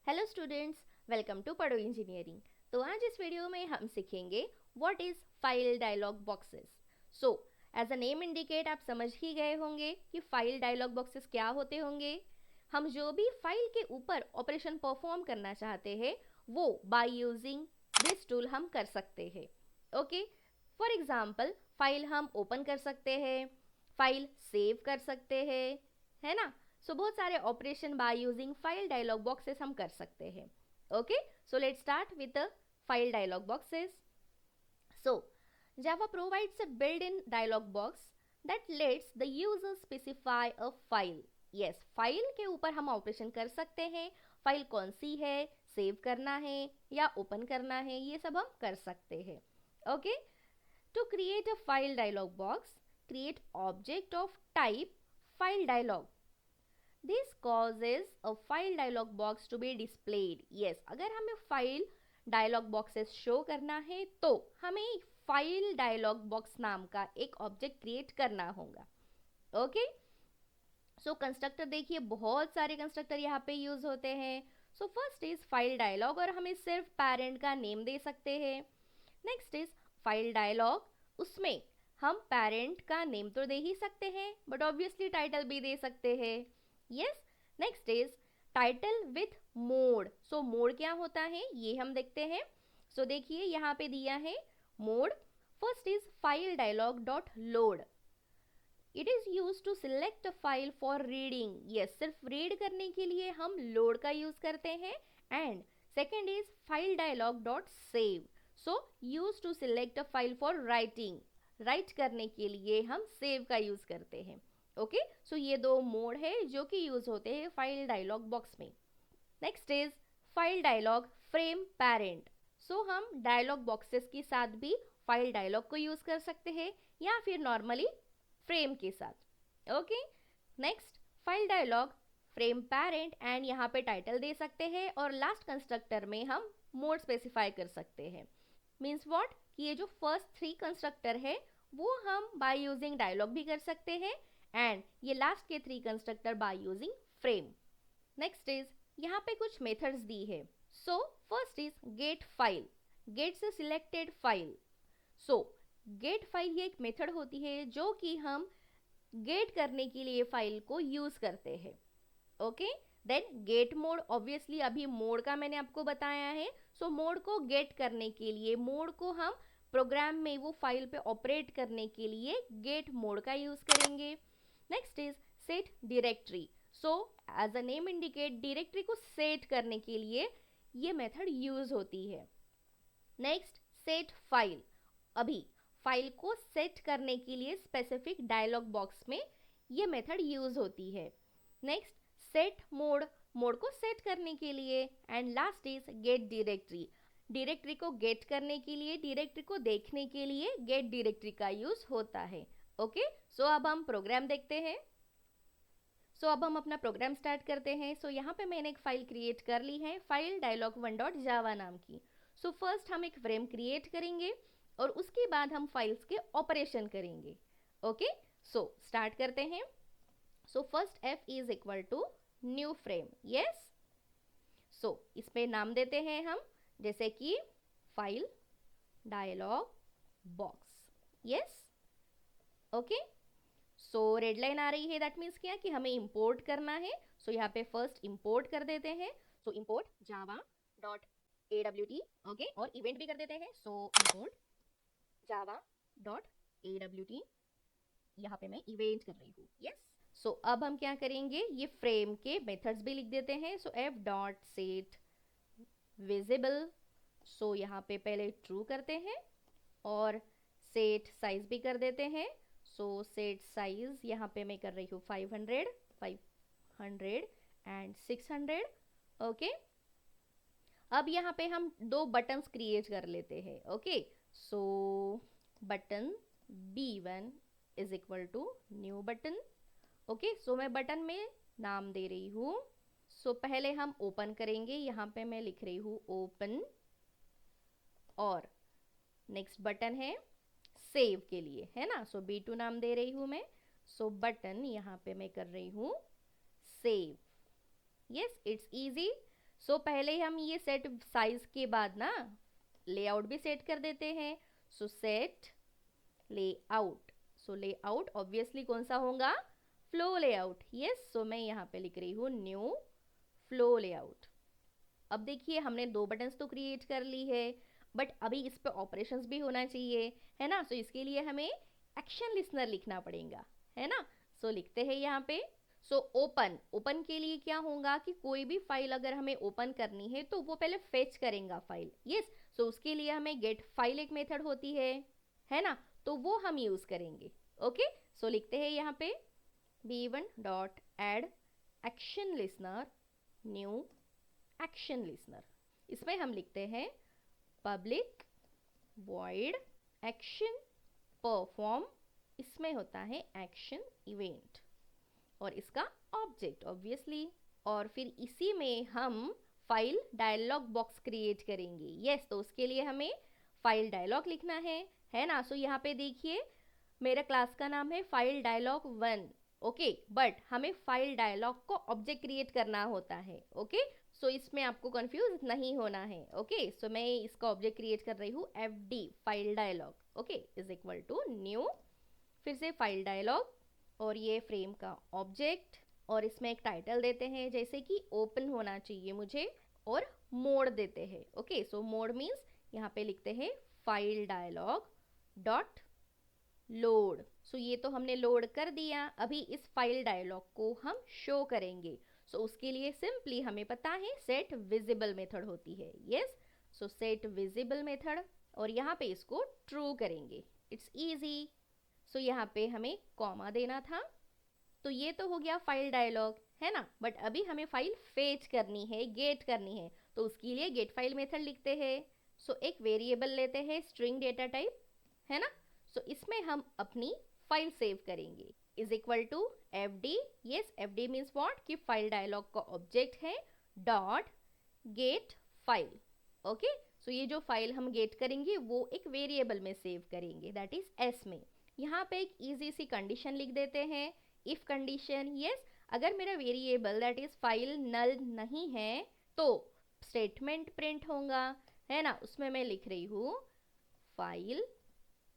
Hello students, welcome to Padho engineering. तो आज इस वीडियो में हम सीखेंगे what is file dialog boxes. So as a name indicate आप समझ ही गए होंगे कि फाइल डायलॉग बॉक्सेस क्या होते होंगे। हम जो भी फाइल के ऊपर ऑपरेशन परफॉर्म करना चाहते हैं वो बाय यूजिंग दिस टूल हम कर सकते हैं। ओके, फॉर एग्जांपल फाइल हम ओपन कर सकते हैं, फाइल सेव कर सकते हैं, है ना। सो बहुत सारे operation by using file dialog boxes हम कर सकते हैं। Okay, so let's start with the file dialog boxes. So Java provides a built-in dialog box that lets the user specify a file. Yes, file के ऊपर हम operation कर सकते हैं। फाइल कौन सी है, सेव करना है या ओपन करना है, ये सब हम कर सकते हैं। Okay, to create a file dialog box, create object of type file dialog. This causes a file dialog box to be displayed. Yes, अगर हमें फाइल डायलॉग बॉक्सेस शो करना है तो हमें फाइल डायलॉग बॉक्स नाम का एक ऑब्जेक्ट क्रिएट करना होगा। ओके, सो कंस्ट्रक्टर देखिए, बहुत सारे कंस्ट्रक्टर यहाँ पे यूज होते हैं। So first is file dialog और हमें सिर्फ पेरेंट का नेम दे सकते हैं। नेक्स्ट इज फाइल डायलॉग, उसमें हम पेरेंट का नेम तो दे ही सकते हैं बट ऑब्वियसली टाइटल भी दे सकते हैं। Yes, next is title with mode. So mode क्या होता है ये हम देखते हैं। सो देखिए यहाँ पे दिया है mode. First is file dialog dot load. It is use to select a file for reading. Yes, सिर्फ रीड करने के लिए हम लोड का यूज करते हैं। And second is file dialog dot save. So use to select a file for writing. Write करने के लिए हम सेव का यूज करते हैं। ओके, सो ये दो मोड है जो कि यूज होते हैं फाइल डायलॉग बॉक्स में। Next is file dialog frame parent. So हम डायलॉग बॉक्सेस के साथ भी फाइल डायलॉग को यूज कर सकते हैं या फिर नॉर्मली फ्रेम के साथ। Okay, next file dialog frame parent and यहाँ पे टाइटल दे सकते हैं और लास्ट कंस्ट्रक्टर में हम मोड स्पेसिफाई कर सकते हैं। मीन्स व्हाट कि ये जो फर्स्ट थ्री कंस्ट्रक्टर है वो हम बाय यूजिंग डायलॉग भी कर सकते हैं एंड ये लास्ट के three constructor by using frame. Next is यहाँ पे कुछ मेथड्स दी है। So first is get file, get से selected file. So get file ये एक मेथड होती है जो कि हम गेट करने के लिए फाइल को यूज करते हैं। Okay, then get mode, obviously अभी मोड का मैंने आपको बताया है। सो मोड को गेट करने के लिए, मोड को हम प्रोग्राम में वो फाइल पे ऑपरेट करने के लिए गेट मोड का यूज करेंगे। Next is set directory. So as a name indicate, directory को सेट करने के लिए ये मेथड यूज होती है। नेक्स्ट सेट फाइल, अभी फाइल को सेट करने के लिए स्पेसिफिक डायलॉग बॉक्स में ये मेथड यूज होती है। नेक्स्ट सेट मोड, मोड को सेट करने के लिए। And last is get directory, directory को गेट करने के लिए, डायरेक्टरी को देखने के लिए गेट डायरेक्टरी का यूज होता है। ओके, सो अब हम प्रोग्राम देखते हैं। सो अब हम अपना प्रोग्राम स्टार्ट करते हैं। सो यहाँ पे मैंने एक फाइल क्रिएट कर ली है, फाइल डायलॉग वन डॉट जावा नाम की। सो फर्स्ट हम एक फ्रेम क्रिएट करेंगे और उसके बाद हम फाइल्स के ऑपरेशन करेंगे। ओके, सो स्टार्ट करते हैं। So first F is equal to new frame. Yes, so इसमें नाम देते हैं हम, जैसे कि file dialog box. Yes, okay, so red line आ रही है, दैट मीन्स क्या कि हमें इंपोर्ट करना है। सो यहाँ पे फर्स्ट इंपोर्ट कर देते हैं। So import Java dot AWT। Okay, और इवेंट भी कर देते हैं। So import Java dot AWT, यहाँ पे मैं इवेंट कर रही हूँ। यस, सो अब हम क्या करेंगे, ये फ्रेम के मेथड्स भी लिख देते हैं। सो एफ डॉट सेट विजिबल, सो यहाँ पे पहले ट्रू करते हैं और सेट साइज भी कर देते हैं। सो सेट साइज यहाँ पे मैं कर रही हूँ 500, 500 एंड 600। ओके, अब यहाँ पे हम दो बटन्स क्रिएट कर लेते हैं। Okay, so button B1 is equal to new button. Okay, so मैं बटन में नाम दे रही हूँ। सो पहले हम ओपन करेंगे, यहाँ पे मैं लिख रही हूँ ओपन, और नेक्स्ट बटन है सेव के लिए, है ना। सो B2 नाम दे रही हूँ मैं। सो बटन यहाँ पे मैं कर रही हूँ save. Yes, it's easy. So पहले हम ये सेट साइज के बाद ना लेआउट भी सेट कर देते हैं। सो सेट लेआउट, सो लेआउट ऑब्वियसली कौन सा होगा, फ्लो लेआउट। यस, सो मैं यहाँ पे लिख रही हूँ न्यू फ्लो लेआउट। अब देखिए हमने 2 बटन्स तो क्रिएट कर ली है, बट अभी इस पे ऑपरेशंस भी होना चाहिए, है ना। सो इसके लिए हमें एक्शन लिसनर लिखना पड़ेगा, है ना। सो लिखते हैं यहाँ पे। सो ओपन, ओपन के लिए क्या होगा कि कोई भी फाइल अगर हमें ओपन करनी है तो वो पहले फेच करेगा फाइल। यस, सो उसके लिए हमें गेट फाइल एक मेथड होती है ना, तो वो हम यूज करेंगे। ओके, सो लिखते हैं यहाँ पे b1 dot add action listener new action listener. इसमें हम लिखते हैं पब्लिक वॉइड एक्शन परफॉर्म, इसमें होता है एक्शन इवेंट और इसका ऑब्जेक्ट ऑब्वियसली, और फिर इसी में हम फाइल डायलॉग बॉक्स क्रिएट करेंगे। यस, तो उसके लिए हमें फाइल डायलॉग लिखना है ना। सो यहाँ पे देखिए मेरा क्लास का नाम है फाइल डायलॉग 1। ओके, बट हमें फाइल डायलॉग को ऑब्जेक्ट क्रिएट करना होता है। ओके, सो इसमें आपको कंफ्यूज नहीं होना है। ओके, सो मैं इसका ऑब्जेक्ट क्रिएट कर रही हूँ fd file dialog. Okay, is equal to new, फिर से फाइल डायलॉग और ये फ्रेम का ऑब्जेक्ट, और इसमें एक टाइटल देते हैं जैसे कि ओपन होना चाहिए मुझे, और मोड देते हैं। ओके, सो मोड मीन्स यहाँ पे लिखते हैं फाइल डायलॉग डॉट लोड। सो ये तो हमने लोड कर दिया, अभी इस फाइल डायलॉग को हम शो करेंगे। सो उसके लिए सिंपली हमें पता है सेट विजिबल मेथड होती है। यस, सो सेट विजिबल मेथड, और यहाँ पे इसको ट्रू करेंगे। It's easy. सो यहाँ पे हमें कॉमा देना था। तो ये तो हो गया फाइल डायलॉग, है ना, बट अभी हमें फाइल फेच करनी है, गेट करनी है, तो उसके लिए गेट फाइल मेथड लिखते हैं। सो एक वेरिएबल लेते हैं स्ट्रिंग डेटा टाइप, है ना। सो इसमें हम अपनी फाइल सेव करेंगे, is equal to fd। Yes, fd means what कि फाइल डायलॉग का ऑब्जेक्ट है, dot get file. Okay, so ये जो फाइल हम गेट करेंगे वो एक वेरिएबल में सेव करेंगे, दैट इज s में। यहाँ पे एक इजी सी कंडीशन लिख देते हैं, इफ कंडीशन। यस, अगर मेरा वेरिएबल दैट इज फाइल नल नहीं है तो स्टेटमेंट प्रिंट होगा, है ना। उसमें मैं लिख रही हूँ फाइल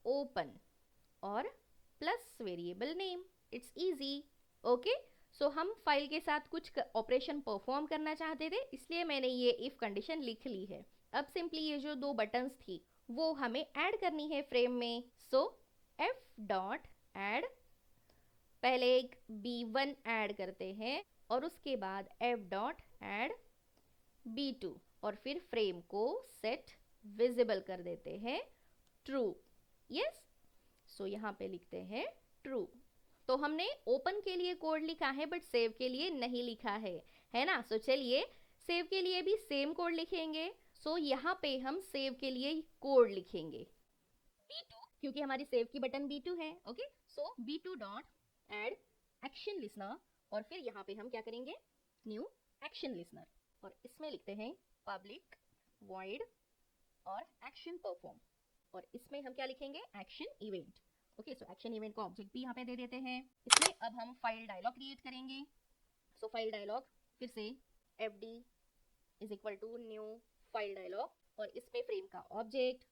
ओपन और plus variable name. It's easy. Okay, so हम फाइल के साथ कुछ ऑपरेशन परफॉर्म करना चाहते थे, इसलिए मैंने ये इफ कंडीशन लिख ली है। अब सिंपली ये जो 2 बटन्स थी वो हमें ऐड करनी है फ्रेम में। सो f डॉट ऐड, पहले एक b1 ऐड करते हैं और उसके बाद f डॉट ऐड b2, और फिर फ्रेम को सेट विजिबल कर देते हैं ट्रू। यस, सो यहाँ पे लिखते हैं ट्रू। तो हमने ओपन के लिए कोड लिखा है बट सेव के लिए नहीं लिखा है ना। सो चलिए सेव के लिए भी सेम कोड लिखेंगे। सो यहाँ पे हम सेव के लिए कोड लिखेंगे b2, क्योंकि हमारी सेव की बटन b2 है। ओके, सो b2 dot add action listener, और फिर यहाँ पे हम क्या करेंगे न्यू एक्शन लिसनर, और इसमें लिखते हैं पब्लिक वॉइड और एक्शन परफॉर्म, और इसमें हम क्या लिखेंगे action event. Okay, so action event का ऑब्जेक्ट भी यहाँ पे दे देते हैं। इसमें अब हम फाइल डायलॉग क्रिएट करेंगे। सो फाइल डायलॉग फिर से fd is equal to new file dialog, और इसमें फ्रेम का ऑब्जेक्ट,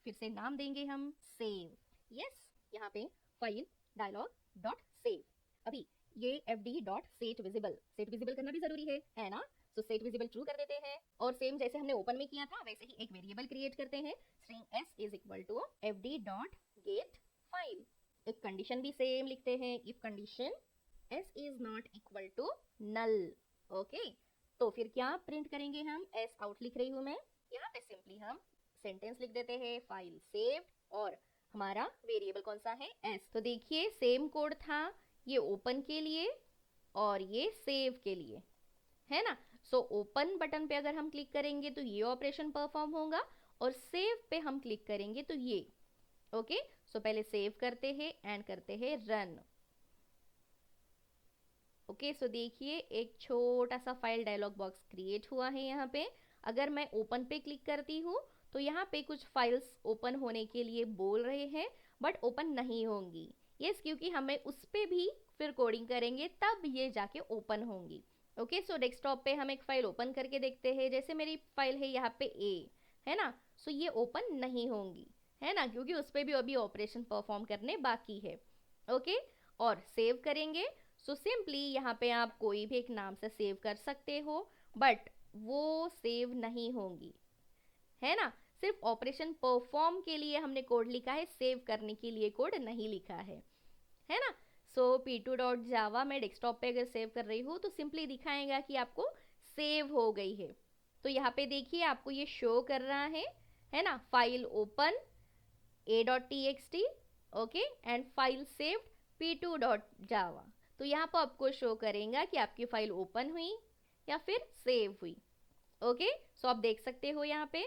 फिर से नाम देंगे हम सेव। यस, यहाँ पे फाइल डायलॉग डॉट सेव। अभी ये fd डॉट सेट विजिबल करना भी जरूरी है ना। सो सेट विजिबल ट्रू कर देते हैं, और सेम जैसे हमने ओपन में किया था वैसे ही एक वेरिएबल क्रिएट करते हैं, string s is equal to fd dot get file. एक कंडीशन भी सेम लिखते हैं, if condition s is not equal to null. Okay, तो फिर क्या प्रिंट करेंगे हम, s आउट लिख रही हूँ मैं। यहाँ पे सिंपली हम सेंटेंस लिख देते हैं फाइल सेव्ड, और हमारा वेरिएबल कौन सा है s। तो देखिए सेम कोड था, ये ओपन के लिए और ये सेव के लिए, है ना। सो ओपन बटन पे अगर हम क्लिक करेंगे तो ये ऑपरेशन परफॉर्म होगा, और सेव पे हम क्लिक करेंगे तो ये। ओके, सो पहले सेव करते हैं एंड करते हैं रन। ओके, सो देखिए एक छोटा सा फाइल डायलॉग बॉक्स क्रिएट हुआ है यहाँ पे। अगर मैं ओपन पे क्लिक करती हूँ तो यहाँ पे कुछ फाइल्स ओपन होने के लिए बोल रहे हैं बट ओपन नहीं होंगी। यस, क्योंकि हमें उस पे भी फिर कोडिंग करेंगे तब ये जाके ओपन होंगी। ओके, सो डेस्कटॉप पे हम एक फाइल ओपन करके देखते हैं। जैसे मेरी फाइल है यहाँ पे ए, है ना, सो ये ओपन नहीं होंगी, है ना, क्योंकि उस पर भी अभी ऑपरेशन परफॉर्म करने बाकी है। ओके, और सेव करेंगे। सो सिंपली यहाँ पे आप कोई भी एक नाम से सेव कर सकते हो, बट वो सेव नहीं होंगी, है ना। सिर्फ ऑपरेशन परफॉर्म के लिए हमने कोड लिखा है, सेव करने के लिए कोड नहीं लिखा है ना। सो p2.java मैं डेस्कटॉप पे अगर सेव कर रही हूँ तो सिंपली दिखाएगा कि आपको सेव हो गई है। तो यहाँ पे देखिए आपको ये शो कर रहा है ना, file open a.txt, okay, and file saved p2.java। तो यहाँ पर आपको शो करेगा कि आपकी फाइल ओपन हुई या फिर सेव हुई। ओके, सो आप देख सकते हो यहाँ पे।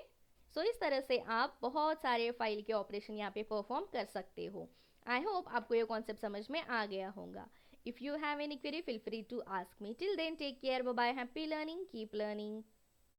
सो इस तरह से आप बहुत सारे फाइल के ऑपरेशन यहाँ पे परफॉर्म कर सकते हो। आई होप आपको ये कॉन्सेप्ट समझ में आ गया होगा। If you have any query feel free to ask me. Till then take care, bye bye, happy learning, keep learning.